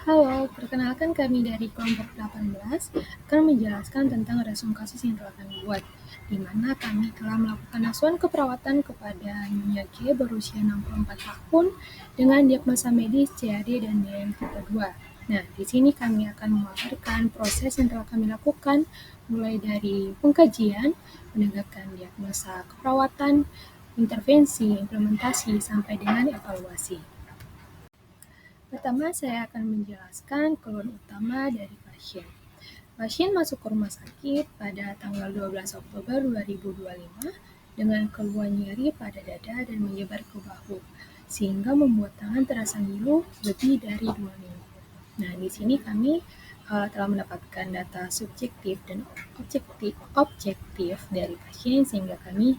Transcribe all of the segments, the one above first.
Halo, perkenalkan kami dari kelompok 18 akan menjelaskan tentang resum kasus yang telah kami buat, di mana kami telah melakukan asuhan keperawatan kepada Nyonya G berusia 64 tahun dengan diagnosa medis CAD dan DM tipe 2. Nah, di sini kami akan memaparkan proses yang telah kami lakukan, mulai dari pengkajian, penegakan diagnosa keperawatan, intervensi, implementasi, sampai dengan evaluasi. Pertama, saya akan menjelaskan keluhan utama dari pasien. Pasien masuk ke rumah sakit pada tanggal 12 Oktober 2025 dengan keluhan nyeri pada dada dan menyebar ke bahu, sehingga membuat tangan terasa ngilu lebih dari 2 minggu. Nah, di sini kami telah mendapatkan data subjektif dan objektif dari pasien sehingga kami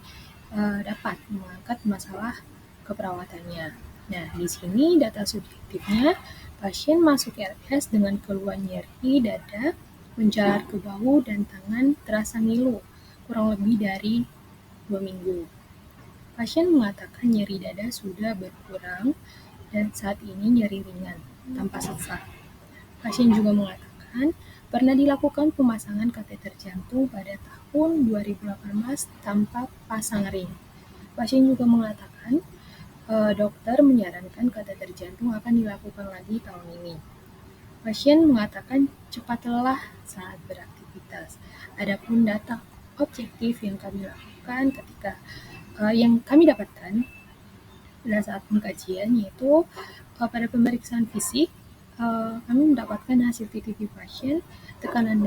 dapat mengangkat masalah keperawatannya. Nah, di sini data subjektifnya, pasien masuk RS dengan keluhan nyeri dada, menjalar ke bahu dan tangan terasa ngilu, kurang lebih dari 2 minggu. Pasien mengatakan nyeri dada sudah berkurang dan saat ini nyeri ringan, tanpa sesak. Pasien juga mengatakan pernah dilakukan pemasangan kateter jantung pada tahun 2018 tanpa pasang ring. Pasien juga mengatakan dokter menyarankan kateter jantung akan dilakukan lagi tahun ini. Pasien mengatakan cepat lelah saat beraktivitas. Adapun data objektif yang kami lakukan yang kami dapatkan pada saat pengkajian yaitu pada pemeriksaan fisik kami mendapatkan hasil TTP pasien tekanan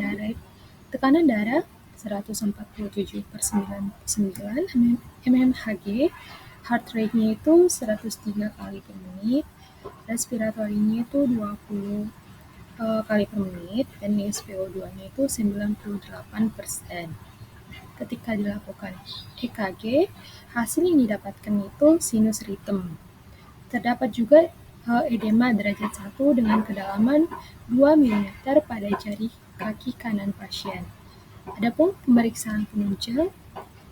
darah 147/99 mmHg, heart rate-nya itu 103 kali per menit, respiratorinya itu 20 kali per menit, dan SpO2-nya itu 98%. Ketika dilakukan EKG, hasil yang didapatkan itu sinus rhythm. Terdapat juga edema derajat 1 dengan kedalaman 2 mm pada jari kaki kanan pasien. Adapun pemeriksaan penunjang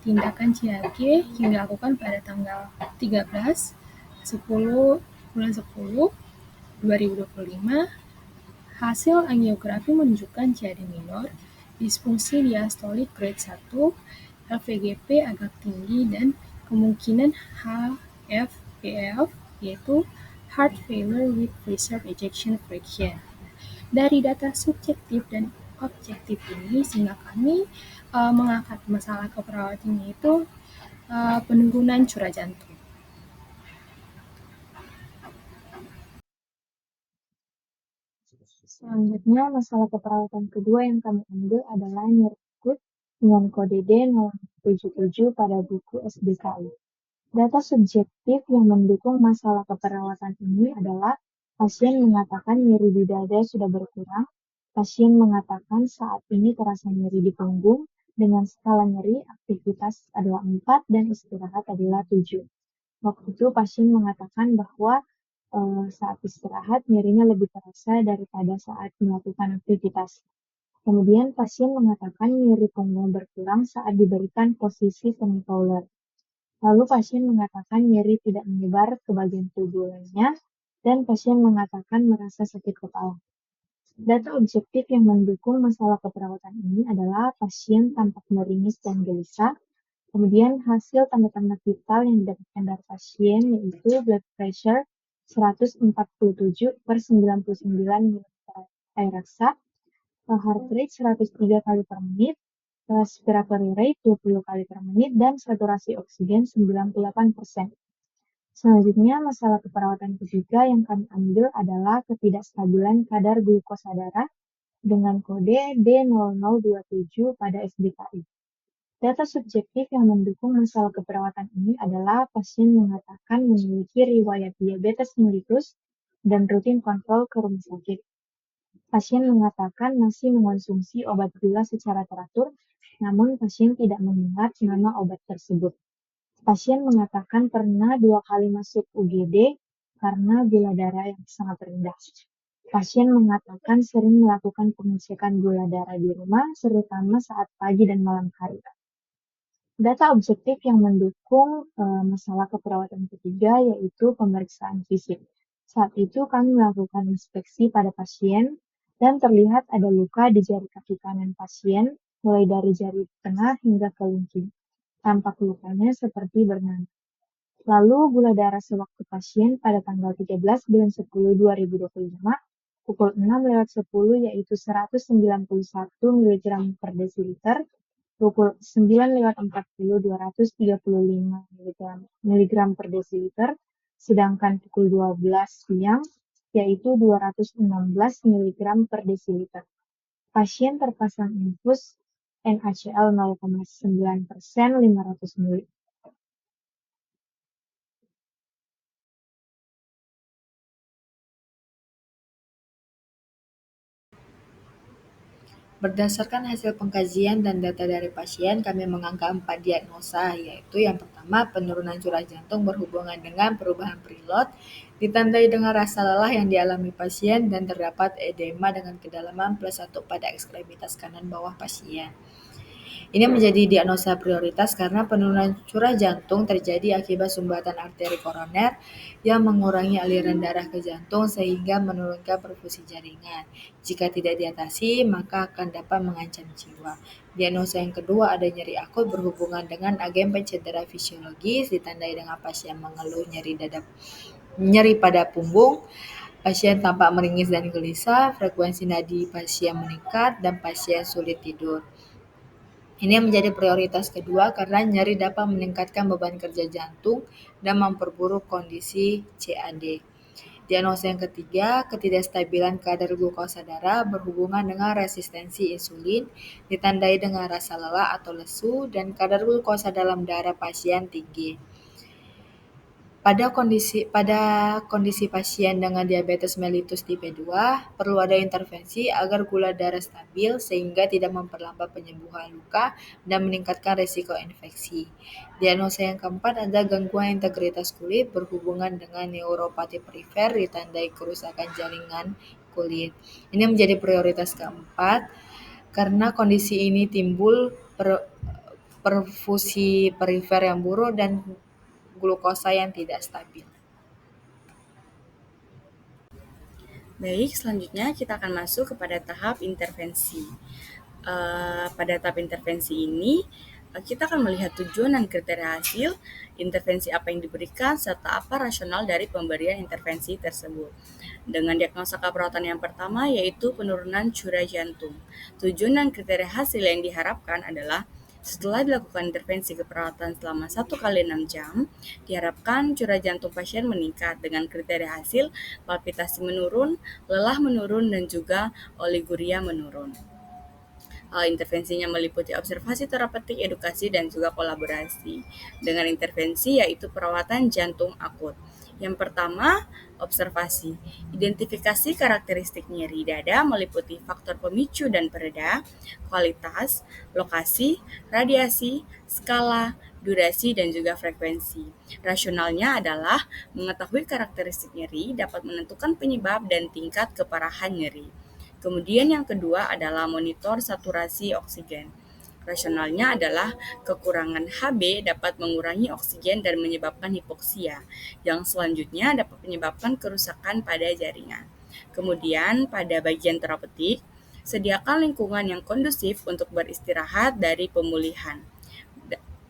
tindakan CAG yang dilakukan pada tanggal 13 bulan 10 2025, hasil angiografi menunjukkan CAD minor, disfungsi diastolik grade 1, LVGP agak tinggi, dan kemungkinan HFpF, yaitu heart failure with preserved ejection fraction. Dari data subjektif dan objektif ini, sehingga kami mengangkat masalah keperawatannya itu penurunan curah jantung. Selanjutnya, masalah keperawatan kedua yang kami ambil adalah nyeri akut dengan kode D077 pada buku SBKI. Data subjektif yang mendukung masalah keperawatan ini adalah pasien mengatakan nyeri di dada sudah berkurang, pasien mengatakan saat ini terasa nyeri di punggung dengan skala nyeri aktivitas adalah 4 dan istirahat adalah 7. Waktu itu pasien mengatakan bahwa saat istirahat nyerinya lebih terasa daripada saat melakukan aktivitas. Kemudian pasien mengatakan nyeri punggung berkurang saat diberikan posisi semi-collar. Lalu pasien mengatakan nyeri tidak menyebar ke bagian tubuh lainnya, dan pasien mengatakan merasa sakit kepala. Data objektif yang mendukung masalah keperawatan ini /adalah pasien tampak meringis dan gelisah. Kemudian hasil tanda-tanda vital yang didapatkan dari pasien yaitu blood pressure 147/99 mm air raksa, heart rate 103 kali per menit, respiratory rate 20 kali per menit, dan saturasi oksigen 98%. Selanjutnya, masalah keperawatan ketiga yang kami ambil adalah ketidakstabilan kadar glukosa darah dengan kode D0027 pada SBKI. Data subjektif yang mendukung masalah keperawatan ini adalah pasien mengatakan memiliki riwayat diabetes mellitus dan rutin kontrol ke rumah sakit. Pasien mengatakan masih mengonsumsi obat gula secara teratur, namun pasien tidak mengingat nama obat tersebut. Pasien mengatakan pernah 2 kali masuk UGD karena gula darah yang sangat rendah. Pasien mengatakan sering melakukan pengecekan gula darah di rumah, terutama saat pagi dan malam hari. Data objektif yang mendukung masalah keperawatan ketiga yaitu pemeriksaan fisik. Saat itu kami melakukan inspeksi pada pasien dan terlihat ada luka di jari kaki kanan pasien, mulai dari jari tengah hingga kelingking. Tampak lukanya seperti bernanah. Lalu gula darah sewaktu pasien pada tanggal 13 bulan 10 2025 pukul 6:10 yaitu 191 mg per desiliter, pukul 9:40 235 mg per desiliter, sedangkan pukul 12 siang yaitu 216 mg per desiliter. Pasien terpasang infus NaCl 0,9% 500 ml. Berdasarkan hasil pengkajian dan data dari pasien, kami menganggap 4 diagnosa, yaitu yang pertama, penurunan curah jantung berhubungan dengan perubahan preload, ditandai dengan rasa lelah yang dialami pasien, dan terdapat edema dengan kedalaman +1 pada ekstremitas kanan bawah pasien. Ini menjadi diagnosa prioritas karena penurunan curah jantung terjadi akibat sumbatan arteri koroner yang mengurangi aliran darah ke jantung sehingga menurunkan perfusi jaringan. Jika tidak diatasi, maka akan dapat mengancam jiwa. Diagnosa yang kedua ada nyeri akut berhubungan dengan agen pencedera fisiologis, ditandai dengan pasien mengeluh nyeri pada punggung, pasien tampak meringis dan gelisah, frekuensi nadi pasien meningkat, dan pasien sulit tidur. Ini menjadi prioritas kedua karena nyeri dapat meningkatkan beban kerja jantung dan memperburuk kondisi CAD. Diagnosa yang ketiga, ketidakstabilan kadar glukosa darah berhubungan dengan resistensi insulin, ditandai dengan rasa lelah atau lesu, dan kadar glukosa dalam darah pasien tinggi. Pada kondisi pasien dengan diabetes mellitus tipe 2, perlu ada intervensi agar gula darah stabil sehingga tidak memperlambat penyembuhan luka dan meningkatkan risiko infeksi. Diagnosa yang keempat ada gangguan integritas kulit berhubungan dengan neuropati perifer ditandai kerusakan jaringan kulit. Ini menjadi prioritas keempat karena kondisi ini timbul perfusi perifer yang buruk dan glukosa yang tidak stabil. Baik, selanjutnya kita akan masuk kepada tahap intervensi. Pada tahap intervensi ini, kita akan melihat tujuan dan kriteria hasil, intervensi apa yang diberikan, serta apa rasional dari pemberian intervensi tersebut. Dengan diagnosa keperawatan yang pertama yaitu penurunan curah jantung. Tujuan dan kriteria hasil yang diharapkan adalah setelah dilakukan intervensi keperawatan selama 1 kali 6 jam, diharapkan curah jantung pasien meningkat dengan kriteria hasil palpitasi menurun, lelah menurun, dan juga oliguria menurun. Intervensinya meliputi observasi terapeutik, edukasi, dan juga kolaborasi. Dengan intervensi yaitu perawatan jantung akut. Yang pertama, observasi. Identifikasi karakteristik nyeri dada meliputi faktor pemicu dan pereda, kualitas, lokasi, radiasi, skala, durasi, dan juga frekuensi. Rasionalnya adalah mengetahui karakteristik nyeri dapat menentukan penyebab dan tingkat keparahan nyeri. Kemudian yang kedua adalah monitor saturasi oksigen. Rasionalnya adalah kekurangan Hb dapat mengurangi oksigen dan menyebabkan hipoksia, yang selanjutnya dapat menyebabkan kerusakan pada jaringan. Kemudian pada bagian terapeutik, sediakan lingkungan yang kondusif untuk beristirahat dari pemulihan.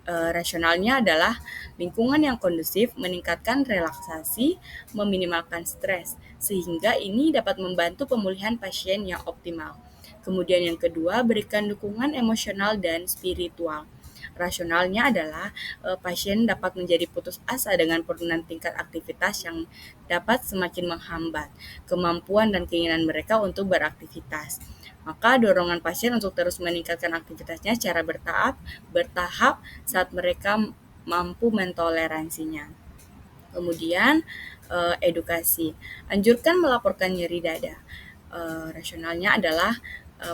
Rasionalnya adalah lingkungan yang kondusif meningkatkan relaksasi, meminimalkan stres, sehingga ini dapat membantu pemulihan pasien yang optimal. Kemudian yang kedua, berikan dukungan emosional dan spiritual. Rasionalnya adalah pasien dapat menjadi putus asa dengan penurunan tingkat aktivitas yang dapat semakin menghambat kemampuan dan keinginan mereka untuk beraktivitas. Maka dorongan pasien untuk terus meningkatkan aktivitasnya secara bertahap saat mereka mampu mentoleransinya. Kemudian edukasi. Anjurkan melaporkan nyeri dada. Rasionalnya adalah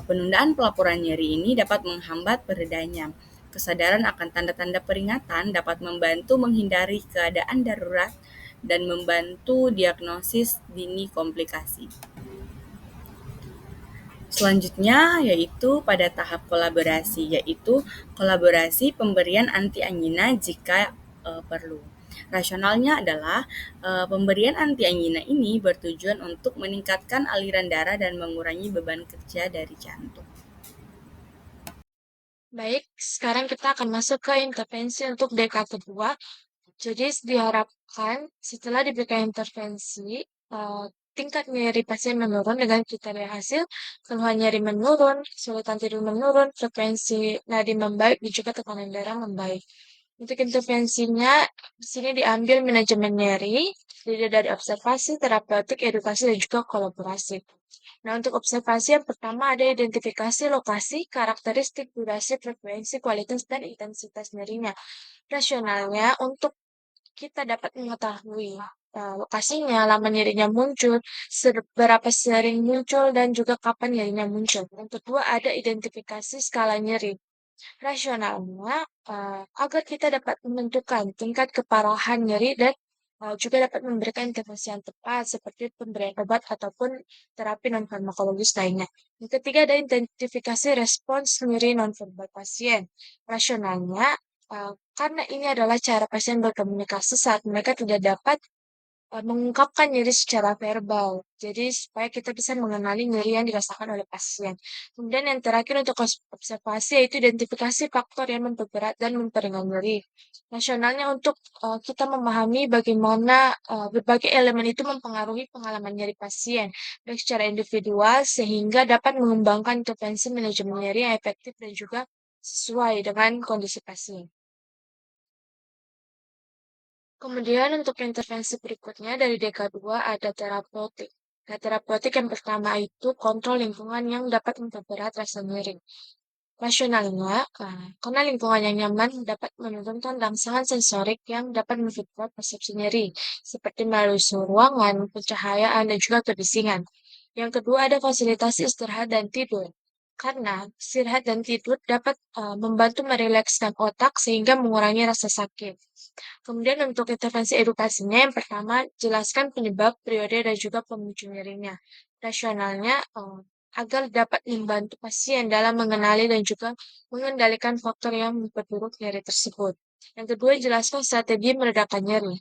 penundaan pelaporan nyeri ini dapat menghambat peredanya. Kesadaran akan tanda-tanda peringatan dapat membantu menghindari keadaan darurat dan membantu diagnosis dini komplikasi. Selanjutnya yaitu pada tahap kolaborasi, yaitu kolaborasi pemberian anti angina jika perlu. Rasionalnya adalah pemberian antiangina ini bertujuan untuk meningkatkan aliran darah dan mengurangi beban kerja dari jantung. Baik, sekarang kita akan masuk ke intervensi untuk dekade kedua. Jadi diharapkan setelah diberikan intervensi, tingkat nyeri pasien menurun dengan kriteria hasil, keluhan nyeri menurun, kesulitan tidur menurun, frekuensi nadi membaik, dan juga tekanan darah membaik. Untuk intervensinya, di sini diambil manajemen nyeri, terdiri dari observasi, terapeutik, edukasi, dan juga kolaborasi. Nah, untuk observasi yang pertama ada identifikasi lokasi, karakteristik, durasi, frekuensi, kualitas, dan intensitas nyerinya. Rasionalnya, untuk kita dapat mengetahui lokasinya, lama nyerinya muncul, seberapa sering muncul, dan juga kapan nyerinya muncul. Yang kedua ada identifikasi skala nyeri. Rasionalnya, agar kita dapat menentukan tingkat keparahan nyeri dan juga dapat memberikan intervensi yang tepat seperti pemberian obat ataupun terapi non-farmakologis lainnya. Yang ketiga ada identifikasi respons nyeri non-verbal pasien. Rasionalnya, karena ini adalah cara pasien berkomunikasi saat mereka tidak dapat mengungkapkan nyeri secara verbal. Jadi supaya kita bisa mengenali nyeri yang dirasakan oleh pasien. Kemudian yang terakhir untuk observasi yaitu identifikasi faktor yang memperberat dan memperingan nyeri. Nasionalnya untuk kita memahami bagaimana berbagai elemen itu mempengaruhi pengalaman nyeri pasien, baik secara individual sehingga dapat mengembangkan intervensi manajemen nyeri yang efektif dan juga sesuai dengan kondisi pasien. Kemudian untuk intervensi berikutnya dari DK2 ada terapeutik. Nah, terapeutik yang pertama itu kontrol lingkungan yang dapat memperberat rasa nyeri. Rasionalnya, karena lingkungan yang nyaman dapat menurunkan rangsangan sensorik yang dapat memperberat persepsi nyeri, seperti melalui suhu ruangan, pencahayaan, dan juga kebisingan. Yang kedua ada fasilitasi istirahat dan tidur. Karena istirahat dan tidur dapat membantu merilekskan otak sehingga mengurangi rasa sakit. Kemudian untuk intervensi edukasinya, yang pertama, jelaskan penyebab, periode, dan juga pemicu nyerinya. Rasionalnya, agar dapat membantu pasien dalam mengenali dan juga mengendalikan faktor yang memperburuk nyeri tersebut. Yang kedua, jelaskan strategi meredakan nyeri.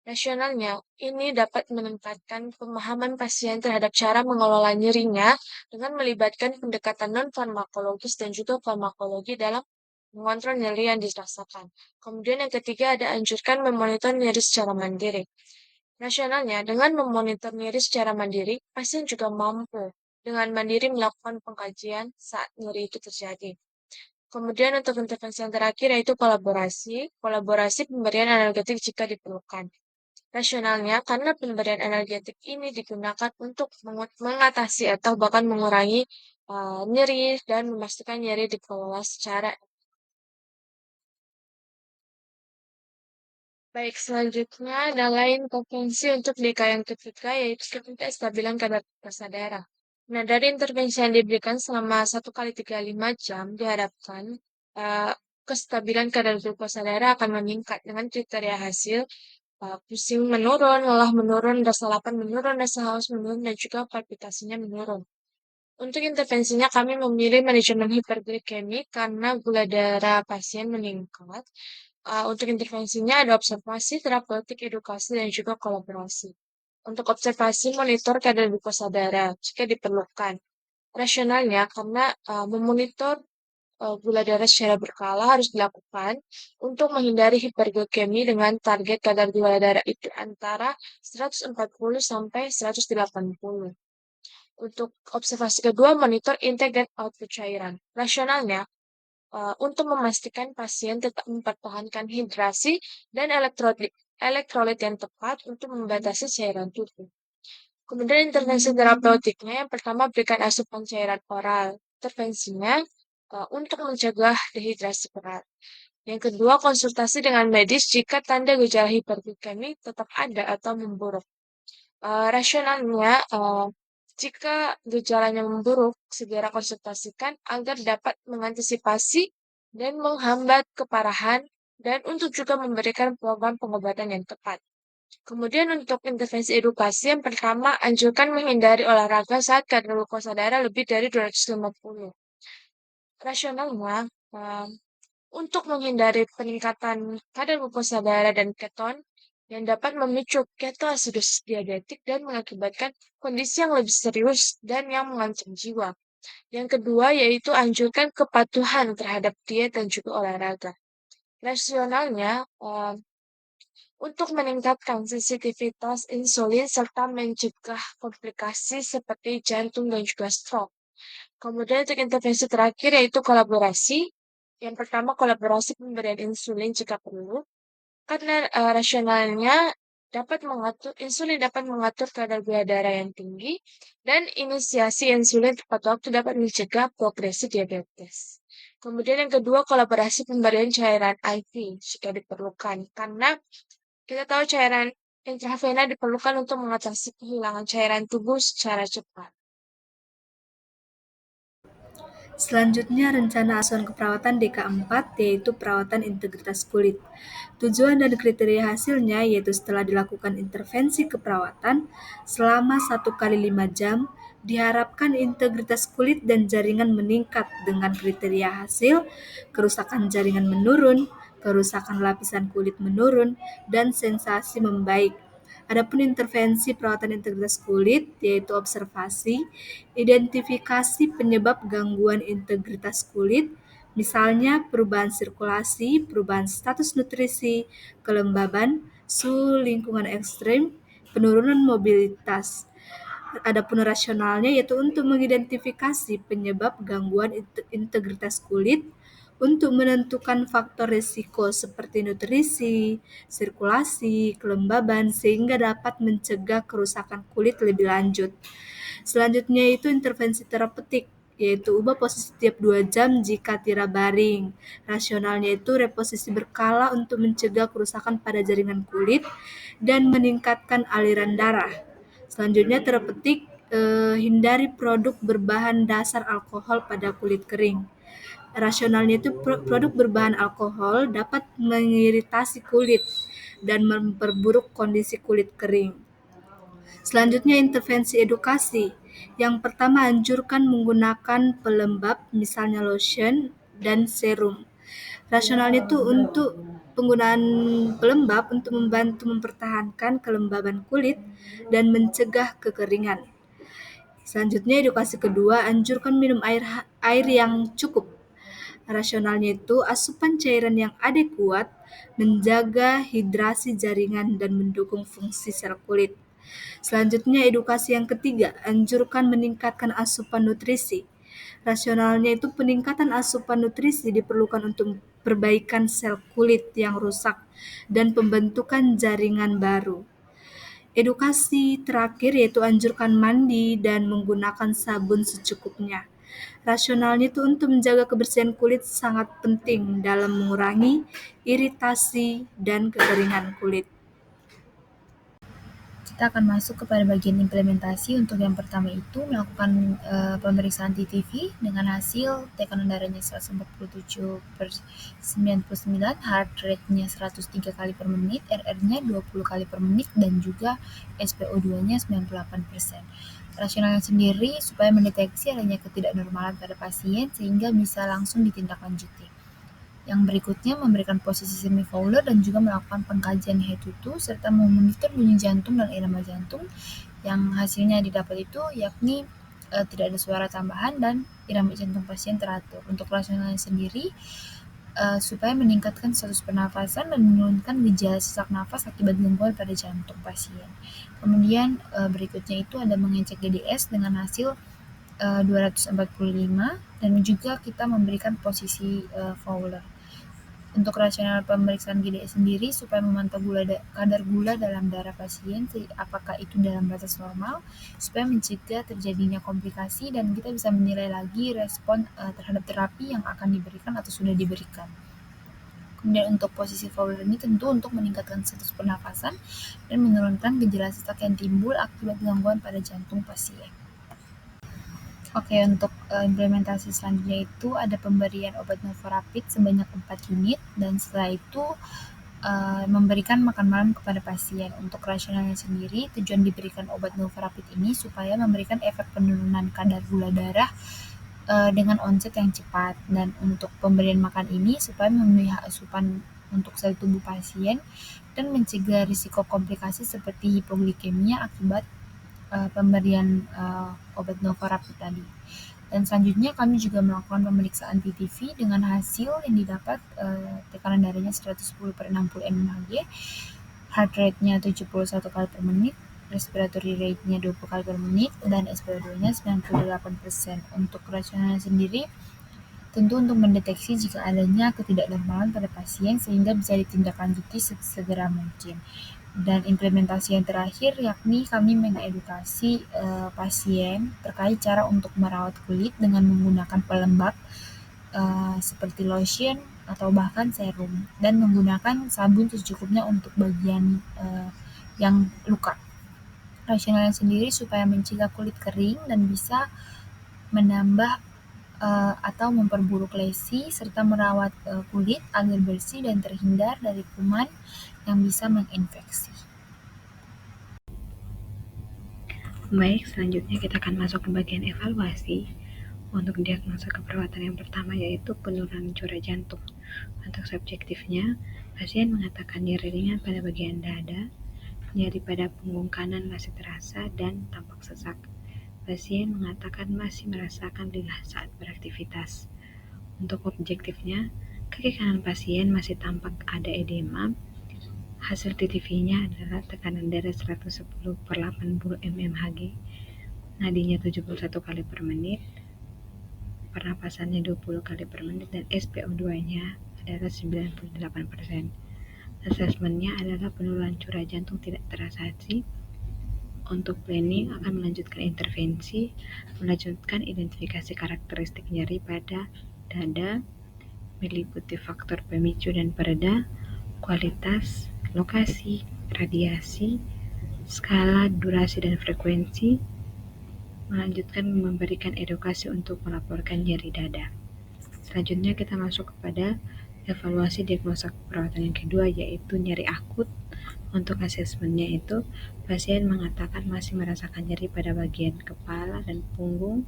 Rasionalnya, ini dapat meningkatkan pemahaman pasien terhadap cara mengelola nyerinya dengan melibatkan pendekatan non-farmakologis dan juga farmakologi dalam mengontrol nyeri yang dirasakan. Kemudian yang ketiga ada anjurkan memonitor nyeri secara mandiri. Rasionalnya, dengan memonitor nyeri secara mandiri, pasien juga mampu dengan mandiri melakukan pengkajian saat nyeri itu terjadi. Kemudian untuk intervensi yang terakhir yaitu kolaborasi. Kolaborasi pemberian analgetik jika diperlukan. Rasionalnya, karena pemberian analgetik ini digunakan untuk mengatasi atau bahkan mengurangi nyeri dan memastikan nyeri dikelola secara. Baik, selanjutnya adalah intervensi untuk DK yang ketiga, yaitu ketidakstabilan kadar glukosa darah. Nah, dari intervensi yang diberikan selama 1 kali 35 jam, diharapkan kestabilan kadar glukosa darah akan meningkat dengan kriteria hasil pusing menurun, lelah menurun, rasa lapar menurun, rasa haus menurun, dan juga palpitasinya menurun. Untuk intervensinya, kami memilih manajemen hiperglikemik karena gula darah pasien meningkat. Untuk intervensinya ada observasi, terapeutik, edukasi, dan juga kolaborasi. Untuk observasi, monitor kadar glukosa darah jika diperlukan. Rasionalnya, karena memonitor gula darah secara berkala harus dilakukan untuk menghindari hiperglikemi dengan target kadar gula darah itu antara 140 sampai 180. Untuk observasi kedua, monitor intake dan output cairan. Rasionalnya, untuk memastikan pasien tetap mempertahankan hidrasi dan elektrolit yang tepat untuk membatasi cairan tubuh. Kemudian intervensi terapeutiknya yang pertama berikan asupan cairan oral. Intervensinya untuk mencegah dehidrasi berat. Yang kedua, konsultasi dengan medis jika tanda gejala hiperglikemi tetap ada atau memburuk. Rasionalnya, jika gejalanya memburuk, segera konsultasikan agar dapat mengantisipasi dan menghambat keparahan dan untuk juga memberikan program pengobatan yang tepat. Kemudian untuk intervensi edukasi, yang pertama, anjurkan menghindari olahraga saat kadar glukosa darah lebih dari 250. Rasionalnya, untuk menghindari peningkatan kadar glukosa darah dan keton, yang dapat memicu ketoasidosis diabetik dan mengakibatkan kondisi yang lebih serius dan yang mengancam jiwa. Yang kedua yaitu anjurkan kepatuhan terhadap diet dan juga olahraga. Rasionalnya, untuk meningkatkan sensitivitas insulin serta mencegah komplikasi seperti jantung dan juga stroke. Kemudian untuk intervensi terakhir yaitu kolaborasi. Yang pertama kolaborasi pemberian insulin jika perlu. Karena rasionalnya insulin dapat mengatur kadar gula darah yang tinggi dan inisiasi insulin tepat waktu dapat mencegah progresi diabetes. Kemudian yang kedua kolaborasi pemberian cairan IV jika diperlukan karena kita tahu cairan intravena diperlukan untuk mengatasi kehilangan cairan tubuh secara cepat. Selanjutnya, rencana asuhan keperawatan DK4 yaitu perawatan integritas kulit. Tujuan dan kriteria hasilnya yaitu setelah dilakukan intervensi keperawatan selama 1 kali 5 jam, diharapkan integritas kulit dan jaringan meningkat dengan kriteria hasil, kerusakan jaringan menurun, kerusakan lapisan kulit menurun, dan sensasi membaik. Adapun intervensi perawatan integritas kulit yaitu observasi, identifikasi penyebab gangguan integritas kulit, misalnya perubahan sirkulasi, perubahan status nutrisi, kelembaban, suhu lingkungan ekstrim, penurunan mobilitas. Adapun rasionalnya yaitu untuk mengidentifikasi penyebab gangguan integritas kulit, untuk menentukan faktor risiko seperti nutrisi, sirkulasi, kelembaban sehingga dapat mencegah kerusakan kulit lebih lanjut. Selanjutnya itu intervensi terapeutik yaitu ubah posisi tiap 2 jam jika tidak baring. Rasionalnya itu reposisi berkala untuk mencegah kerusakan pada jaringan kulit dan meningkatkan aliran darah. Selanjutnya terapeutik hindari produk berbahan dasar alkohol pada kulit kering. Rasionalnya itu produk berbahan alkohol dapat mengiritasi kulit dan memperburuk kondisi kulit kering. Selanjutnya intervensi edukasi. Yang pertama anjurkan menggunakan pelembab misalnya lotion dan serum. Rasionalnya itu untuk penggunaan pelembab untuk membantu mempertahankan kelembaban kulit dan mencegah kekeringan. Selanjutnya edukasi kedua, anjurkan minum air yang cukup. Rasionalnya itu asupan cairan yang adekuat menjaga hidrasi jaringan dan mendukung fungsi sel kulit. Selanjutnya edukasi yang ketiga, anjurkan meningkatkan asupan nutrisi. Rasionalnya itu peningkatan asupan nutrisi diperlukan untuk perbaikan sel kulit yang rusak dan pembentukan jaringan baru. Edukasi terakhir yaitu anjurkan mandi dan menggunakan sabun secukupnya. Rasionalnya itu untuk menjaga kebersihan kulit sangat penting dalam mengurangi iritasi dan kekeringan kulit. Kita akan masuk kepada bagian implementasi. Untuk yang pertama itu melakukan pemeriksaan TTV dengan hasil tekanan darahnya 147/99, heart rate-nya 103 kali per menit, RR-nya 20 kali per menit, dan juga SpO2-nya 98%. Rasionalnya sendiri supaya mendeteksi adanya ketidaknormalan pada pasien sehingga bisa langsung ditindaklanjuti. Yang berikutnya memberikan posisi semi-fowler dan juga melakukan pengkajian head to toe serta memonitor bunyi jantung dan irama jantung. Yang hasilnya didapat itu yakni tidak ada suara tambahan dan irama jantung pasien teratur. Untuk rasionalnya sendiri supaya meningkatkan status pernafasan dan menurunkan gejala sesak nafas akibat gangguan pada jantung pasien. Kemudian berikutnya itu ada mengecek GDS dengan hasil 245 dan juga kita memberikan posisi Fowler. Untuk rasional pemeriksaan GDS sendiri supaya memantau kadar gula dalam darah pasien apakah itu dalam batas normal supaya mencegah terjadinya komplikasi dan kita bisa menilai lagi respon terhadap terapi yang akan diberikan atau sudah diberikan. Kemudian untuk posisi Fowler ini tentu untuk meningkatkan status pernafasan dan menurunkan gejala sesak yang timbul akibat gangguan pada jantung pasien. Oke, untuk implementasi selanjutnya itu ada pemberian obat Novorapid sebanyak 4 unit dan setelah itu memberikan makan malam kepada pasien. Untuk rasionalnya sendiri, tujuan diberikan obat Novorapid ini supaya memberikan efek penurunan kadar gula darah dengan onset yang cepat, dan untuk pemberian makan ini supaya memenuhi asupan untuk sel tubuh pasien dan mencegah risiko komplikasi seperti hipoglikemia akibat pemberian obat Novarapid tadi. Dan selanjutnya kami juga melakukan pemeriksaan PTV dengan hasil yang didapat tekanan darahnya 110/60 mmHg, heart rate-nya 71 kali per menit, respiratory rate-nya 20 kali per menit, dan SpO2-nya 98%. Untuk rasionalnya sendiri, tentu untuk mendeteksi jika adanya ketidaknormalan pada pasien sehingga bisa ditindaklanjuti segera mungkin. Dan implementasi yang terakhir yakni kami mengedukasi pasien terkait cara untuk merawat kulit dengan menggunakan pelembab seperti lotion atau bahkan serum, dan menggunakan sabun secukupnya untuk bagian yang luka. Rasionalnya sendiri supaya mencegah kulit kering dan bisa menambah atau memperburuk lesi serta merawat kulit agar bersih dan terhindar dari kuman yang bisa menginfeksi. Baik, selanjutnya kita akan masuk ke bagian evaluasi. Untuk diagnosa keperawatan yang pertama yaitu penurunan curah jantung. Untuk subjektifnya, pasien mengatakan nyeri ringan pada bagian dada, nyeri pada punggung kanan masih terasa dan tampak sesak. Pasien mengatakan masih merasakan lelah saat beraktivitas. Untuk objektifnya, kaki kanan pasien masih tampak ada edema. Hasil TTV-nya adalah tekanan darah 110/80 mmHg, nadinya 71 kali per menit, pernapasannya 20 kali per menit, dan SpO2-nya adalah 98%. Asesmennya adalah penurunan curah jantung tidak terasasi. Untuk planning akan melanjutkan intervensi, melanjutkan identifikasi karakteristik nyeri pada dada, meliputi faktor pemicu dan pereda, kualitas, lokasi, radiasi, skala, durasi, dan frekuensi, melanjutkan memberikan edukasi untuk melaporkan nyeri dada. Selanjutnya kita masuk kepada evaluasi diagnosa keperawatan yang kedua yaitu nyeri akut. Untuk asesmennya itu, pasien mengatakan masih merasakan nyeri pada bagian kepala dan punggung.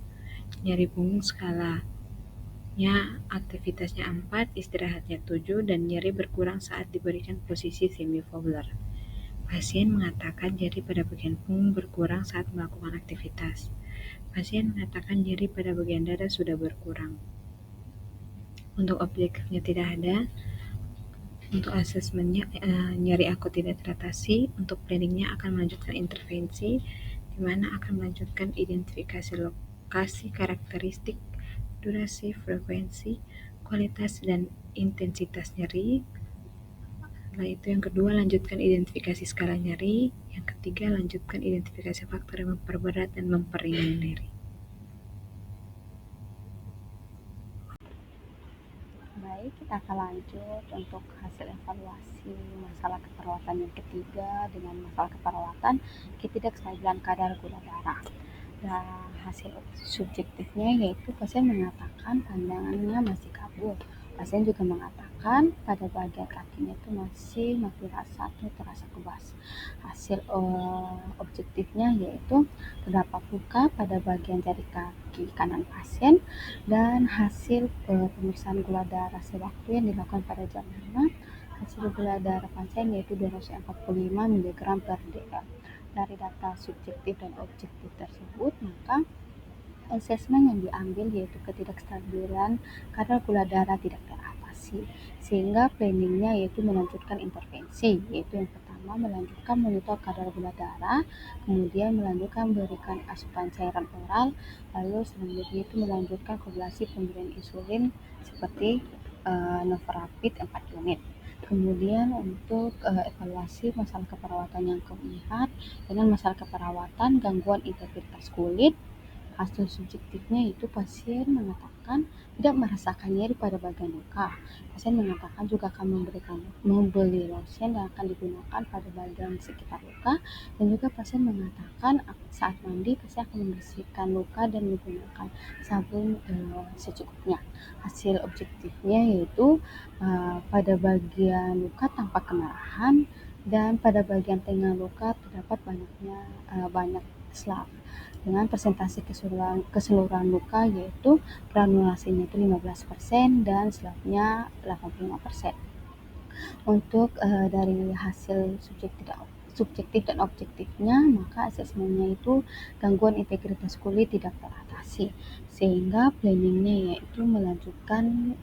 Nyeri punggung skalanya aktivitasnya 4, istirahatnya 7, dan nyeri berkurang saat diberikan posisi semi-fowler. Pasien mengatakan nyeri pada bagian punggung berkurang saat melakukan aktivitas. Pasien mengatakan nyeri pada bagian dada sudah berkurang. Untuk objektifnya tidak ada. Untuk asesmennya nyeri akut tidak teratasi. Untuk planningnya akan melanjutkan intervensi, di mana akan melanjutkan identifikasi lokasi, karakteristik, durasi, frekuensi, kualitas, dan intensitas nyeri. Setelah itu yang kedua, lanjutkan identifikasi skala nyeri. Yang ketiga, lanjutkan identifikasi faktor yang memperberat dan memperingan nyeri. Baik, kita akan lanjut untuk hasil evaluasi masalah keperawatan yang ketiga dengan masalah keperawatan ketidakstabilan kadar gula darah. Dan hasil subjektifnya yaitu pasien mengatakan pandangannya masih kabur. Pasien juga mengatakan pada bagian kakinya itu masih rasa atau terasa kebas. Hasil objektifnya yaitu terdapat luka pada bagian jari kaki kanan pasien, dan hasil pemeriksaan gula darah sewaktu yang dilakukan pada jam 5, hasil gula darah pasien yaitu 245 mg per dl. Dari data subjektif dan objektif tersebut, maka asesmen yang diambil yaitu ketidakstabilan kadar gula darah tidak teratasi, sehingga planningnya yaitu melanjutkan intervensi, yaitu yang pertama melanjutkan monitor kadar gula darah, kemudian melanjutkan berikan asupan cairan oral, lalu selanjutnya itu melanjutkan kombinasi pemberian insulin seperti Novarapid 4 unit. Kemudian untuk evaluasi masalah keperawatan yang keempat dengan masalah keperawatan gangguan integritas kulit. Hasil subjektifnya itu pasien mengatakan tidak merasakan nyeri pada bagian luka. Pasien mengatakan juga akan membeli lotion yang akan digunakan pada bagian sekitar luka, dan juga pasien mengatakan saat mandi pasien akan membersihkan luka dan menggunakan sabun secukupnya. Hasil objektifnya yaitu pada bagian luka tampak kemerahan, dan pada bagian tengah luka terdapat banyak slap dengan persentase keseluruhan luka yaitu granulasinya itu 15% dan slapnya 85%. Untuk dari hasil subjektif dan objektifnya, maka asesmennya itu gangguan integritas kulit tidak teratasi, sehingga planningnya yaitu melanjutkan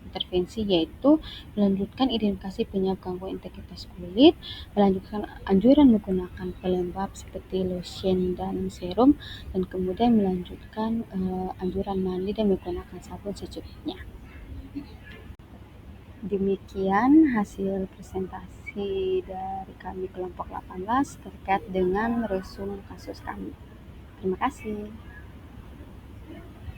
intervensi, yaitu melanjutkan identifikasi penyebab gangguan integritas kulit, melanjutkan anjuran menggunakan pelembab seperti lotion dan serum, dan kemudian melanjutkan anjuran mandi dan menggunakan sabun secukupnya. Demikian hasil presentasi dari kami kelompok 18 terkait dengan resum kasus kami. Terima kasih.